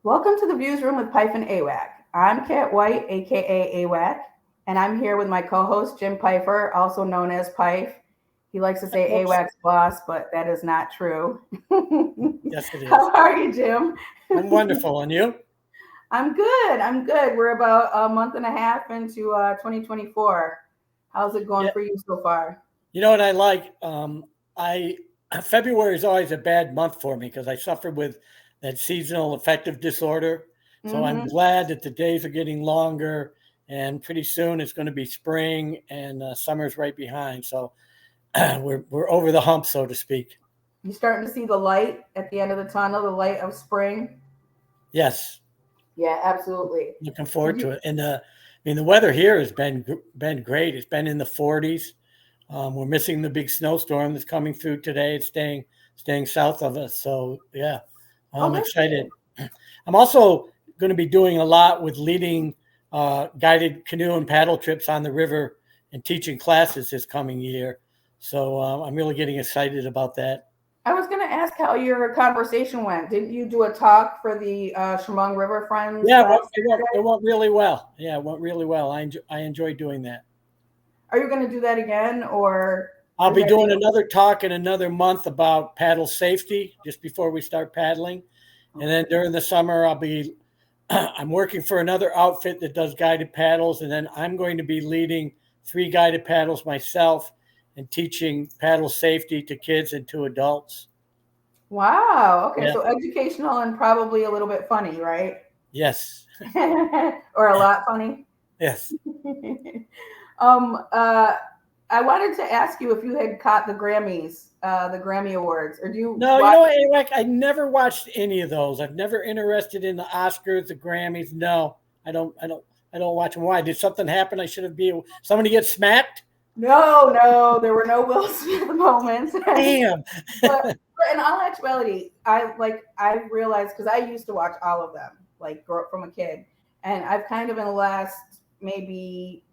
Welcome to the Viewsroom with Pfiffer and AWAC. I'm Cat White, aka AWAC, and I'm here with my co-host Jim Pfiffer, also known as Pfiff. He likes to say Oops. AWAC's boss, but that is not true. Yes, it is. How are you, Jim? I'm wonderful. And you? I'm good. I'm good. We're about a month and a half into 2024. How's it going Yeah. for you so far? You know what I like? I February is always a bad month for me because I suffer with that seasonal affective disorder. So I'm Mm-hmm. glad that the days are getting longer, and pretty soon it's going to be spring, and summer's right behind. So we're over the hump, so to speak. You starting to see the light at the end of the tunnel, the light of spring? Yes, Yeah, absolutely. looking Did forward you? to it. And the weather here has been great. It's been in the 40s. We're missing the big snowstorm that's coming through today. It's staying south of us. So yeah, Oh, I'm that's excited. good. I'm also going to be doing a lot with leading guided canoe and paddle trips on the river and teaching classes this coming year. So I'm really getting excited about that. I was going to ask how your conversation went. Didn't you do a talk for the Chemung River Friends Yeah, last it Saturday? went really well. Yeah, it went really well. I enjoy doing that. Are you going to do that again, or I'll is be that doing the? another talk in another month about paddle safety just before we start paddling. And then during the summer, I'm working for another outfit that does guided paddles. And then I'm going to be leading 3 guided paddles myself and teaching paddle safety to kids and to adults. Wow. Okay, Yeah. so educational and probably a little bit funny, right? Yes. Or a lot funny. Yes. um. Uh. I wanted to ask you if you had caught the Grammy Awards, or do you No, you watch? know what, Eric? I never watched any of those. I've never interested in the Oscars, the Grammys. No, I don't watch them. Why? Did something happen? I should have been. Somebody get smacked? No, no, there were no Will Smith moments. Damn. But in all actuality, I realized because I used to watch all of them, like grow up from a kid, and I've kind of in the last maybe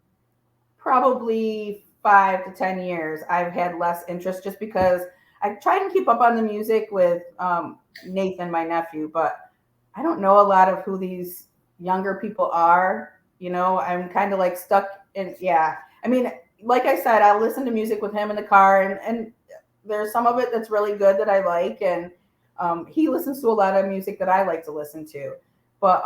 probably 5 to 10 years, I've had less interest just because I try and keep up on the music with Nathan, my nephew, but I don't know a lot of who these younger people are. I'm kind of like stuck in, yeah. I mean, like I said, I listen to music with him in the car, and there's some of it that's really good that I like, and he listens to a lot of music that I like to listen to. But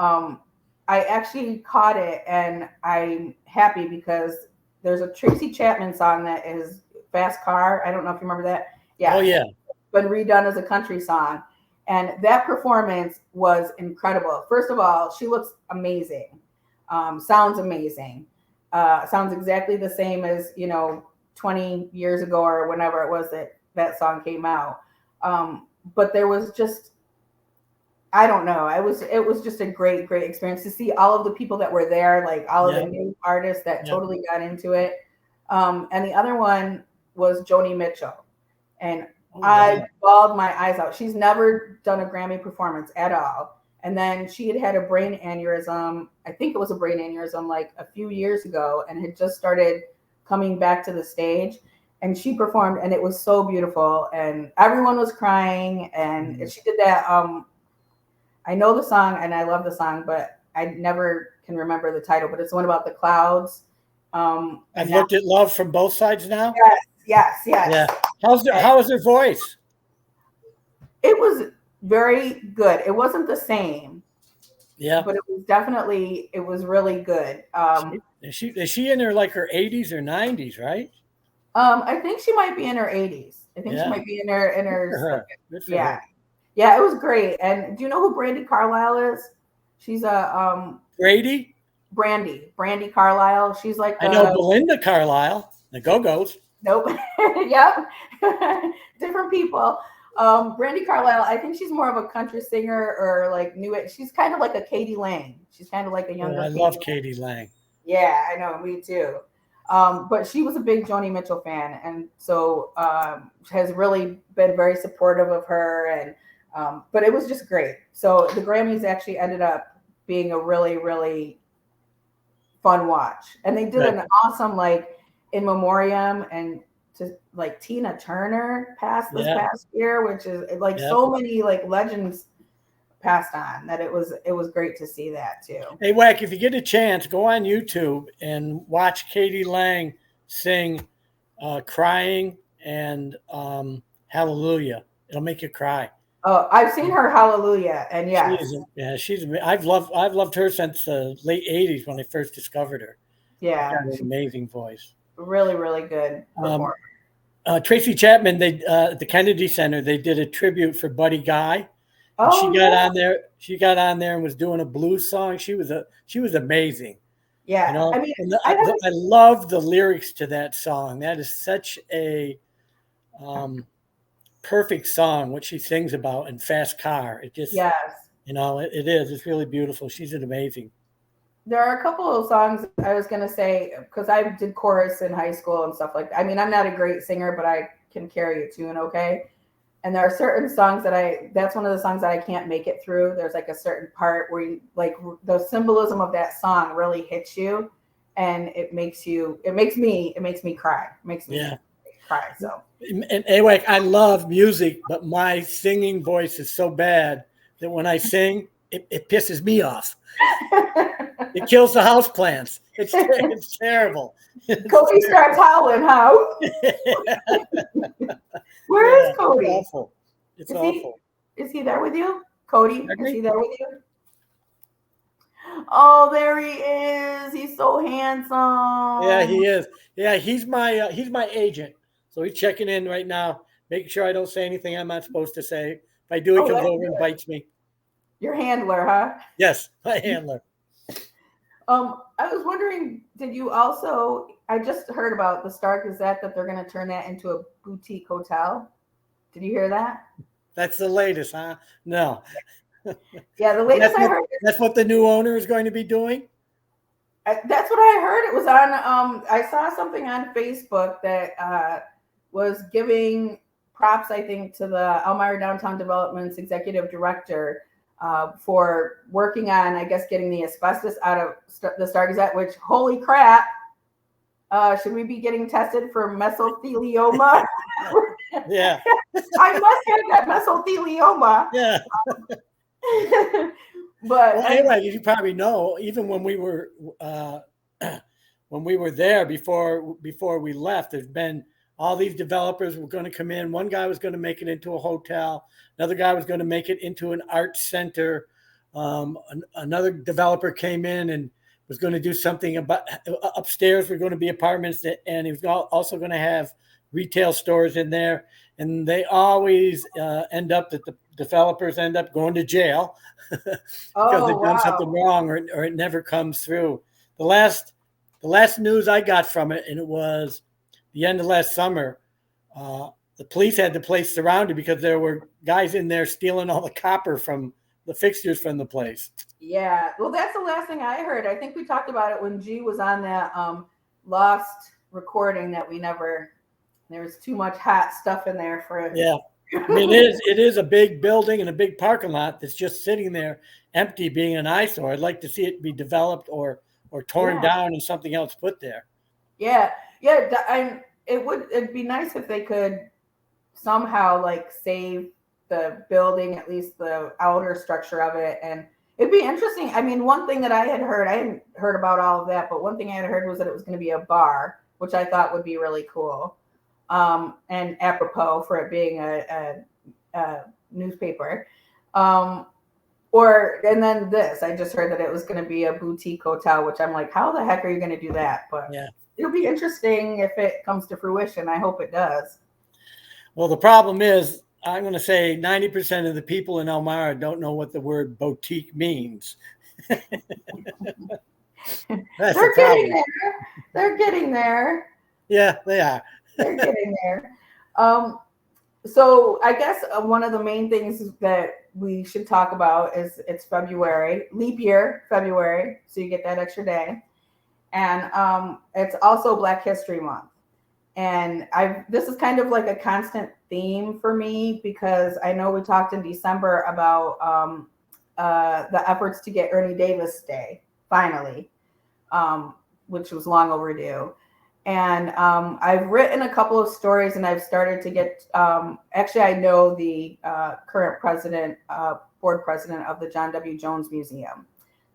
I actually caught it, and I'm happy because there's a Tracy Chapman song that is "Fast Car." I don't know if you remember that. Oh Yeah, yeah. been redone as a country song. And that performance was incredible. First of all, she looks amazing, sounds amazing, sounds exactly the same as 20 years ago or whenever it was that that song came out. But there was just, I don't know, it was just a great experience to see all of the people that were there, like all of the Yeah. new artists that Yeah. totally got into it. And the other one was Joni Mitchell, and Oh I wow. bawled my eyes out. She's never done a Grammy performance at all. And then she had a brain aneurysm. I think it was a brain aneurysm like a few years ago, and had just started coming back to the stage. And she performed, and it was so beautiful. And everyone was crying. And Mhm. she did that. I know the song and I love the song, but I never can remember the title. But it's the one about the clouds. I've And now, looked at love from both sides now. yes, yes, yes. Yeah. How is their voice? It was very good. It wasn't the same, Yeah. but it was really good. Is she in her 80s or 90s, right? I think she might be in her 80s. I think she Yeah. might be in her Good for like, her. Good for yeah, her. yeah. It was great. And do you know who Brandy Carlisle is? She's a Brady. Brandy Carlisle. She's like I know a Belinda Carlisle, the Go-Go's. nope. Yep, different people. Brandy Carlisle. I think she's more of a country singer or like new. She's kind of like a Katie Lang. She's kind of like a Oh, younger I Katie. love Katie Lang. Yeah, I know, me too. But she was a big Joni Mitchell fan, and so has really been very supportive of her. And but it was just great. So the Grammys actually ended up being a really fun watch, and they did Good. an awesome like in memoriam and to like Tina Turner passed this Yeah. past year, which is like Yeah. so many like legends passed on. That it was great to see that too. Hey, Wack, if you get a chance, go on YouTube and watch Katie Lang sing Crying and Hallelujah. It'll make you cry. Oh, I've seen her Hallelujah, and yes. I've loved her since the late 80s when I first discovered her. Yeah. She's got an amazing voice. Really, really good performer. Tracy Chapman, at the Kennedy Center, they did a tribute for Buddy Guy. Oh, she got on there. She got on there and was doing a blues song. She was amazing. Yeah, you know? I mean, I love the lyrics to that song. That is such a perfect song. What she sings about in Fast Car. It just, yes, it is. It's really beautiful. She's an amazing. There are a couple of songs I was going to say, because I did chorus in high school and stuff like that. I mean, I'm not a great singer, but I can carry a tune okay. And there are certain songs that's one of the songs that I can't make it through. There's like a certain part where you, like, the symbolism of that song really hits you, and it makes me cry. It makes me cry. So. And AWAC, I love music, but my singing voice is so bad that when I sing, it pisses me off. It kills the houseplants. It's terrible. Cody starts howling, huh? Where is Cody? It's awful. It's awful. Is he there with you? Cody, is he there with you? Oh, there he is. He's so handsome. Yeah, he is. Yeah, he's my agent. So he's checking in right now, making sure I don't say anything I'm not supposed to say. If I do, he comes over and bites me. Your handler, huh? Yes, my handler. I was wondering, did you also, I just heard about the Star-Gazette that they're going to turn that into a boutique hotel. Did you hear that? That's the latest, huh? No. Yeah, the latest I heard. That's what the new owner is going to be doing? That's what I heard. It was on, I saw something on Facebook that was giving props, I think, to the Elmira Downtown Development's executive director for working on, I guess, getting the asbestos out of the Star-Gazette, which, holy crap, should we be getting tested for mesothelioma? Yeah. I must have that mesothelioma. Yeah. But well, anyway, you probably know, even when we were there before we left, there's been all these developers were going to come in. One guy was going to make it into a hotel. Another guy was going to make it into an art center. Another developer came in and was going to do something about upstairs. Were going to be apartments, and he was also going to have retail stores in there. And they always end up that the developers end up going to jail because they've done something wrong, or it never comes through. The last news I got from it, and it was the end of last summer, the police had the place surrounded because there were guys in there stealing all the copper from the fixtures from the place. Yeah. Well, that's the last thing I heard. I think we talked about it when G was on that lost recording that there was too much hot stuff in there for it. Yeah. I mean, it is a big building and a big parking lot that's just sitting there empty, being an eyesore. I'd like to see it be developed or torn down and something else put there. Yeah. Yeah. It'd be nice if they could somehow like save the building, at least the outer structure of it. And it'd be interesting. I mean, one thing that I hadn't heard about all of that, but one thing I had heard was that it was going to be a bar, which I thought would be really cool. And apropos for it being a newspaper. And then this, I just heard that it was going to be a boutique hotel, which I'm like, how the heck are you going to do that? But yeah, it'll be interesting if it comes to fruition. I hope it does. Well, the problem is, I'm going to say 90% of the people in Elmira don't know what the word boutique means. They're getting there. They're getting there. Yeah, they are. They're getting there. So I guess one of the main things that we should talk about is it's February, leap year, February. So you get that extra day. And it's also Black History Month. And this is kind of like a constant theme for me because I know we talked in December about the efforts to get Ernie Davis Day, finally, which was long overdue. And I've written a couple of stories, and I've started to get. Actually, I know the current president, board president of the John W. Jones Museum,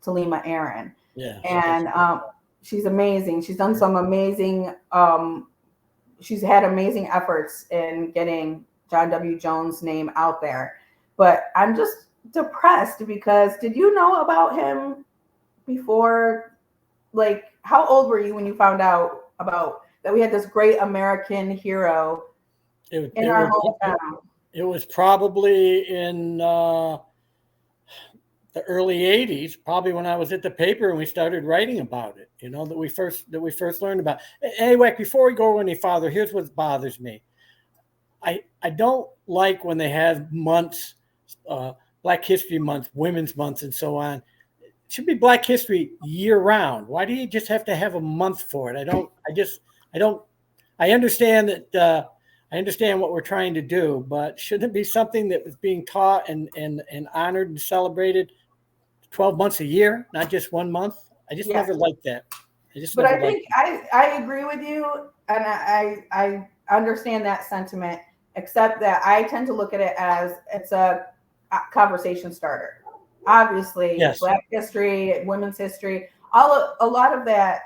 Talima Aaron. Yeah. And she's amazing. She's done some amazing. She's had amazing efforts in getting John W. Jones' name out there. But I'm just depressed because did you know about him before? Like, how old were you when you found out about that we had this great American hero in our hometown? It was probably in the early 80s, probably when I was at the paper and we started writing about it, that we first learned about. Anyway, before we go any farther, here's what bothers me. I don't like when they have months, Black History Month, Women's Month, and so on. It should be Black History year round. Why do you just have to have a month for it? I understand that I understand what we're trying to do, but shouldn't it be something that was being taught and honored and celebrated 12 months a year, not just 1 month? I just never liked that. I agree with you, and I understand that sentiment, except that I tend to look at it as it's a conversation starter. Obviously, yes. Black history, women's history, a lot of that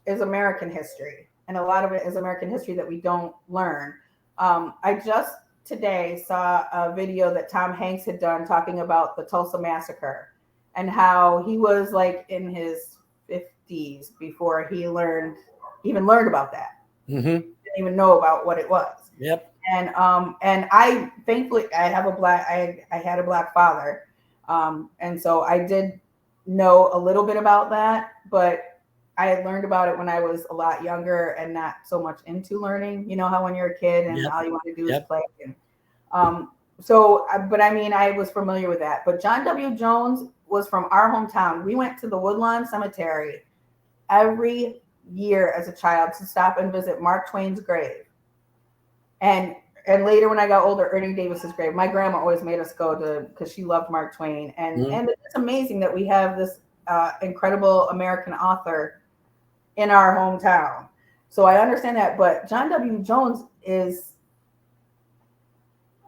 is American history, and a lot of it is American history that we don't learn. I just today saw a video that Tom Hanks had done talking about the Tulsa Massacre and how he was like in his 50s before he even learned about that. Mm-hmm. Didn't even know about what it was. Yep. And I thankfully I had a black father. And so I did know a little bit about that, but I had learned about it when I was a lot younger and not so much into learning. You know how when you're a kid and all you want to do is play. And, but I mean, I was familiar with that. But John W. Jones was from our hometown. We went to the Woodlawn Cemetery every year as a child to stop and visit Mark Twain's grave. And later when I got older, Ernie Davis's grave. My grandma always made us go to because she loved Mark Twain. And it's amazing that we have this incredible American author in our hometown. So I understand that, but John W. Jones is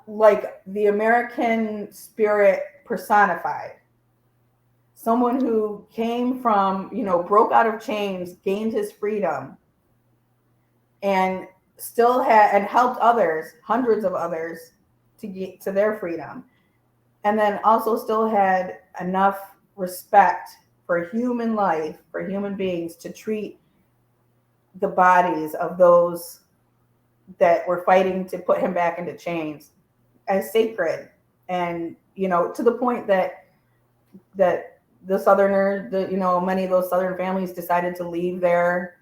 like the American spirit personified. Someone who came from, broke out of chains, gained his freedom, and still had helped others, hundreds of others, to get to their freedom. And then also still had enough respect for human life, for human beings, to treat the bodies of those that were fighting to put him back into chains as sacred. And, to the point that the Southerners, many of those Southern families decided to leave their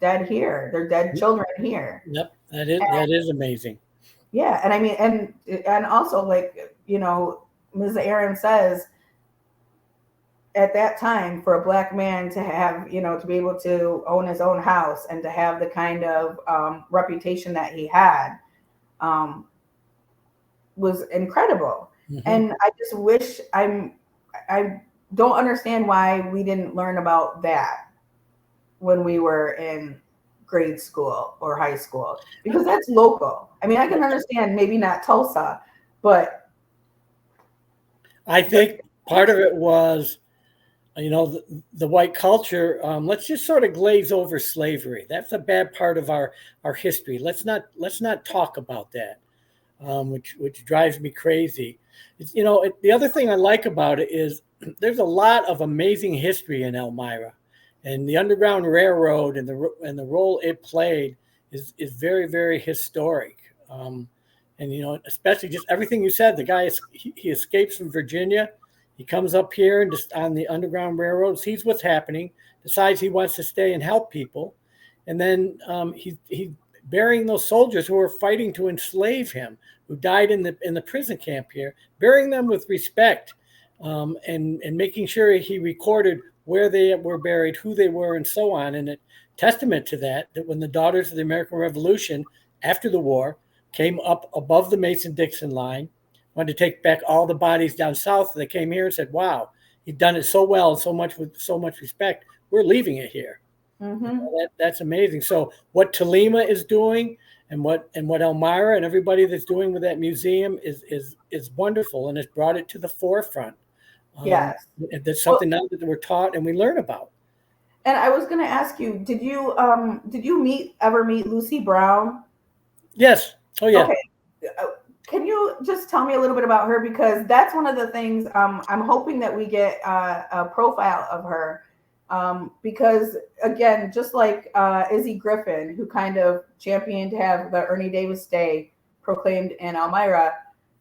dead here, their dead children here. Yep, that is amazing. Yeah, and I mean, and also, like, Ms. Aaron says, at that time, for a black man to have, to be able to own his own house and to have the kind of reputation that he had was incredible. Mm-hmm. And I just wish I don't understand why we didn't learn about that when we were in grade school or high school, because that's local. I mean, I can understand maybe not Tulsa, but I think part of it was, the white culture. Let's just sort of glaze over slavery. That's a bad part of our history. Let's not talk about that, which drives me crazy. It's, the other thing I like about it is there's a lot of amazing history in Elmira, and the Underground Railroad and the role it played is very, very historic. And especially just everything you said. The guy he escapes from Virginia. He comes up here and just on the Underground Railroad, sees what's happening, decides he wants to stay and help people, and then he's burying those soldiers who were fighting to enslave him, who died in the prison camp here, burying them with respect, and making sure he recorded where they were buried, who they were, and so on. And a testament to that when the Daughters of the American Revolution after the war came up above the Mason-Dixon line, wanted to take back all the bodies down south. They came here and said, wow, he'd done it so well and so much with so much respect. We're leaving it here. Mm-hmm. That's amazing. So what Tolima is doing and what Elmira and everybody that's doing with that museum is wonderful, and it's brought it to the forefront. Yes. That's Well, something now that we're taught and we learn about. and I was going to ask you, did you ever meet Lucy Brown? Yes. Oh yeah. Okay. Uh, Can you just tell me a little bit about her? Because that's one of the things I'm hoping that we get a profile of her. Because again, just like Izzy Griffin, who kind of championed to have the Ernie Davis Day proclaimed in Elmira,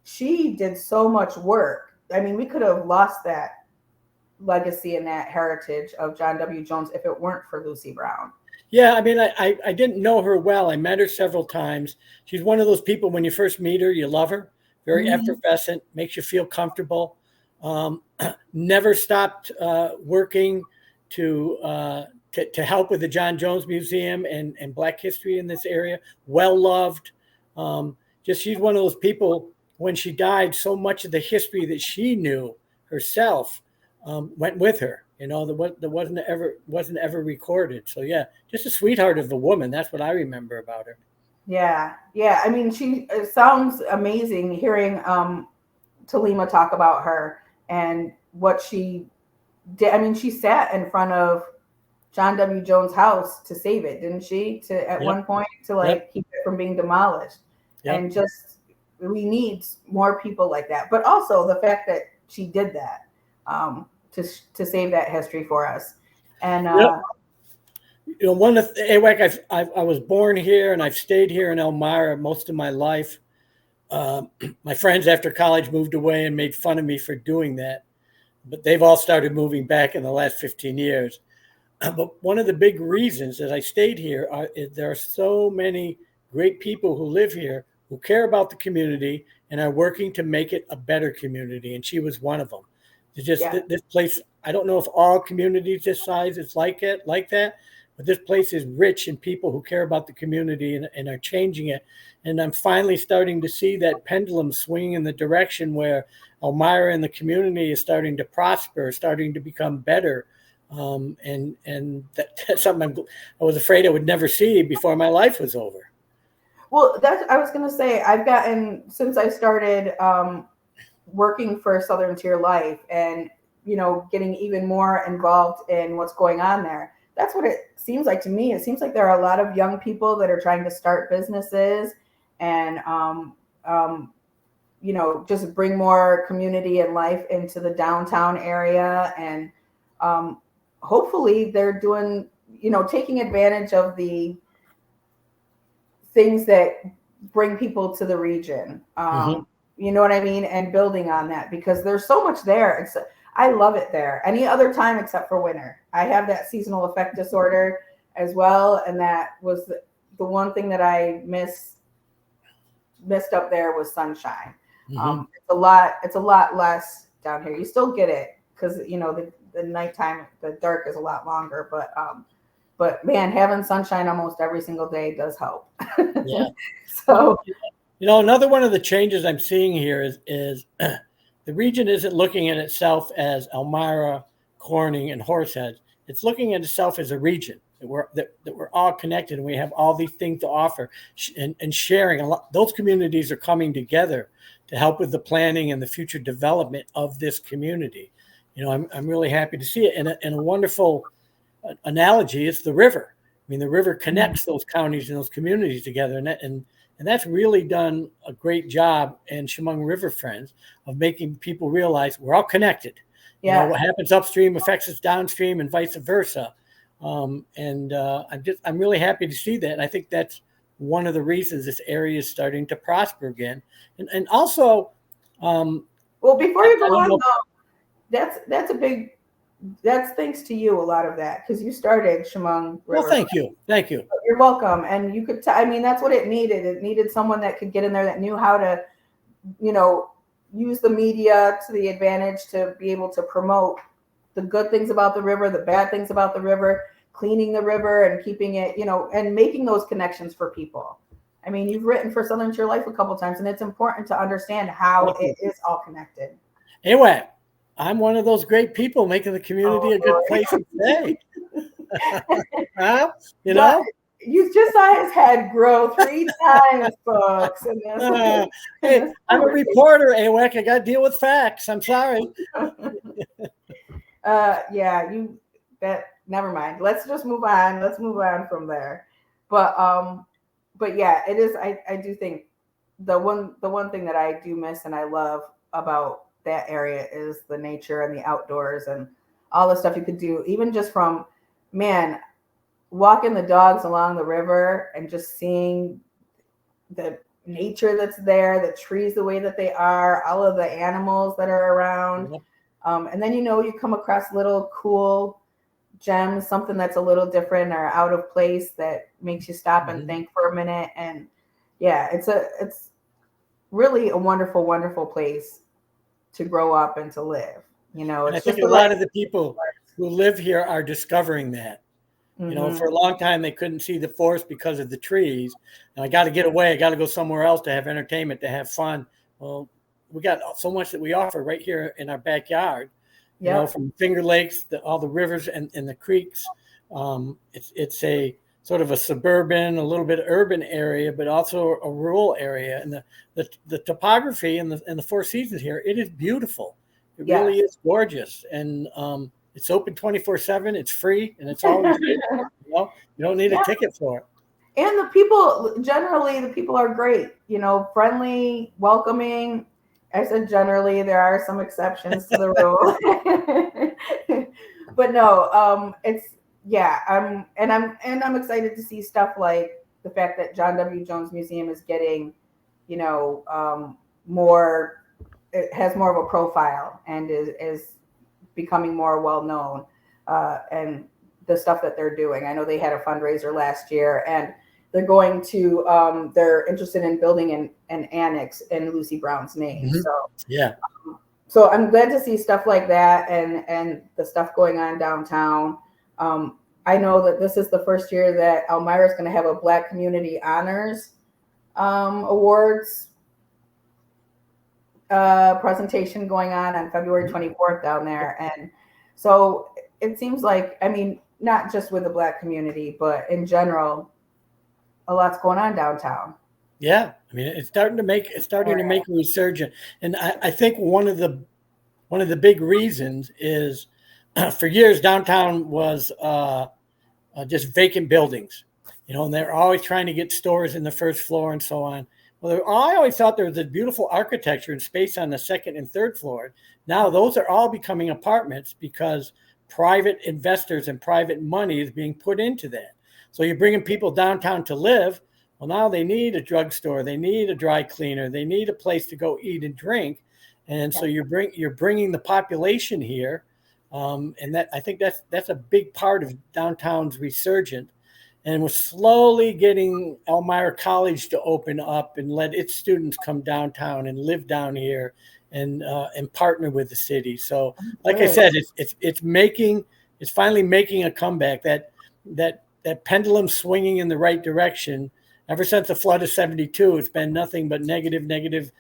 she did so much work. I mean, we could have lost that legacy and that heritage of John W. Jones if it weren't for Lucy Brown. Yeah, I mean, I didn't know her well. I met her several times. She's one of those people, when you first meet her, you love her. Very effervescent, makes you feel comfortable. Never stopped working to help with the John Jones Museum and Black history in this area. Well loved. Just she's one of those people. When she died, so much of the history that she knew herself went with her. You know, that wasn't ever recorded. So yeah, just a sweetheart of a woman. That's what I remember about her. Yeah, yeah. I mean, it sounds amazing hearing Tolima talk about her and what she did. I mean, she sat in front of John W. Jones' house to save it, didn't she? At one point to keep it from being demolished. And just we need more people like that. But also the fact that she did that to save that history for us. And you know, one of the AWAC, I was born here and I've stayed here in Elmira most of my life. My friends after college moved away and made fun of me for doing that, but they've all started moving back in the last 15 years. But one of the big reasons that I stayed here is there are so many great people who live here who care about the community and are working to make it a better community. And she was one of them. It's just this place. I don't know if all communities this size is like that, but this place is rich in people who care about the community and are changing it. And I'm finally starting to see that pendulum swinging in the direction where Elmira and the community is starting to prosper, starting to become better. And that's something I was afraid I would never see before my life was over. Well, I was going to say, I've gotten, since I started working for Southern Tier Life and, you know, getting even more involved in what's going on there. That's what it seems like to me. It seems like there are a lot of young people that are trying to start businesses and, you know, just bring more community and life into the downtown area. And hopefully they're doing, you know, taking advantage of the things that bring people to the region. You know what I mean? And building on that, because there's so much there. I love it there. Any other time except for winter. I have that seasonal affect disorder as well. And that was the one thing that I missed up there was sunshine. It's a lot less down here. You still get it because, you know, the nighttime, the dark is a lot longer, but man, having sunshine almost every single day does help. Yeah. So, you know, another one of the changes I'm seeing here is the region isn't looking at itself as Elmira, Corning, and Horseheads. It's looking at itself as a region that we're all connected and we have all these things to offer and sharing. A lot, those communities are coming together to help with the planning and the future development of this community. You know, I'm really happy to see it. And a wonderful analogy is the river. I mean, the river connects those counties and those communities together, and that's really done a great job in Chemung River Friends of making people realize we're all connected. Yeah. You know, what happens upstream affects us downstream and vice versa. I'm really happy to see that. And I think that's one of the reasons this area is starting to prosper again. And also, well, before you go on though, that's thanks to you, a lot of that, because you started Chemung River. Well, thank you. You're welcome. And you could, I mean, that's what it needed. It needed someone that could get in there that knew how to, you know, use the media to the advantage to be able to promote the good things about the river, the bad things about the river, cleaning the river and keeping it, you know, and making those connections for people. I mean, you've written for Southern Tier Life a couple of times, and it's important to understand how it is all connected. Anyway, I'm one of those great people making the community a good place to stay. Huh? You But know? you just saw his head grow 3 times, folks. In this, in Hey, this I'm a conversation. reporter, AWAC. I got to deal with facts. I'm sorry. Yeah, never mind. Let's just move on. Let's move on from there. But yeah, it is. I do think the one thing that I do miss and I love about that area is the nature and the outdoors and all the stuff you could do, even just from, man, walking the dogs along the river and just seeing the nature that's there, the trees the way that they are, all of the animals that are around. Yep. And then you come across little cool gems, something that's a little different or out of place that makes you stop and think for a minute. And yeah, it's really a wonderful, wonderful place to grow up and to live. And I It's think just a lot of the people who live here are discovering that. For a long time, they couldn't see the forest because of the trees. And I got to get away. I got to go somewhere else to have entertainment, to have fun. Well, we got so much that we offer right here in our backyard, from Finger Lakes, all the rivers and the creeks. It's a sort of a suburban, a little bit urban area, but also a rural area. And the topography and the Four Seasons here, it is beautiful. It really is gorgeous. And it's open 24/7. It's free, and it's always there. You don't need a ticket for it. And the people, generally, the people are great. Friendly, welcoming. I said generally, there are some exceptions to the rule, but no, I'm excited to see stuff like the fact that John W. Jones Museum is getting, more. It has more of a profile and is becoming more well known, and the stuff that they're doing. I know they had a fundraiser last year, and they're going to they're interested in building an annex in Lucy Brown's name. So I'm glad to see stuff like that and the stuff going on downtown. I know that this is the first year that Elmira is going to have a Black Community Honors Awards presentation going on February 24th down there. And so it seems like, not just with the Black community, but in general, a lot's going on downtown. Yeah. It's starting to make a resurgence. And I think one of the big reasons is for years, downtown was just vacant buildings, and they're always trying to get stores in the first floor and so on. Well, I always thought there was a beautiful architecture and space on the second and third floor. Now those are all becoming apartments because private investors and private money is being put into that. So you're bringing people downtown to live. Well, now they need a drugstore, they need a dry cleaner, they need a place to go eat and drink, and so you're bringing the population here, and that I think that's a big part of downtown's resurgence. And we're slowly getting Elmira College to open up and let its students come downtown and live down here and partner with the city. So, like I said, it's finally making a comeback. That pendulum swinging in the right direction. Ever since the flood of '72, it's been nothing but negative,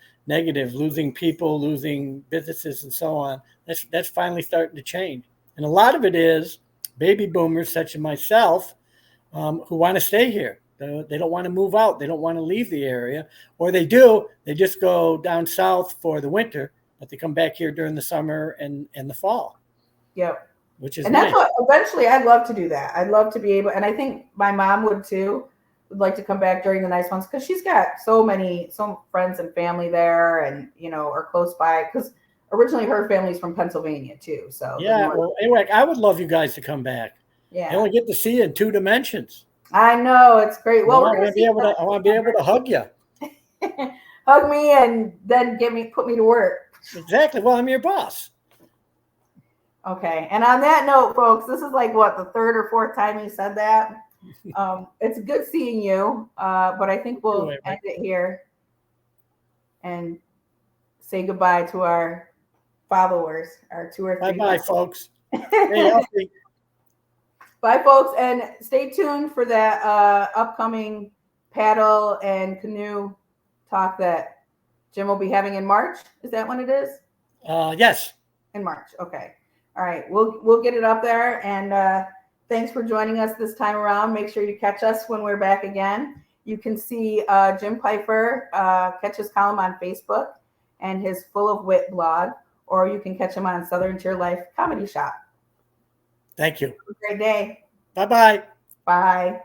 losing people, losing businesses, and so on. That's finally starting to change. And a lot of it is baby boomers such as myself, who want to stay here. They don't want to move out. They don't want to leave the area. Or they do. They just go down south for the winter, but they come back here during the summer and the fall. Yep. Which is and nice. That's what eventually I'd love to do that. I'd love to be able, and I think my mom would too, would like to come back during the nice months because she's got some friends and family there and, are close by because originally her family's from Pennsylvania too. So yeah, well, anyway, I would love you guys to come back. Yeah. I only get to see you in 2 dimensions. I know, it's great. Well, I want to be able to hug you. Hug me and then put me to work. Exactly. Well, I'm your boss. Okay. And on that note, folks, this is like the third or fourth time you said that. It's good seeing you. But I think we'll end it here and say goodbye to our followers, our 2 or 3. Bye, folks. Stay healthy. Bye, folks, and stay tuned for that upcoming paddle and canoe talk that Jim will be having in March. Is that when it is? Yes. In March. Okay. All right. We'll get it up there. And Thanks for joining us this time around. Make sure you catch us when we're back again. You can see Jim Pfiffer, catch his column on Facebook and his Full of Wit blog, or you can catch him on Southern Tier Life Comedy Shop. Thank you. Have a great day. Bye-bye. Bye.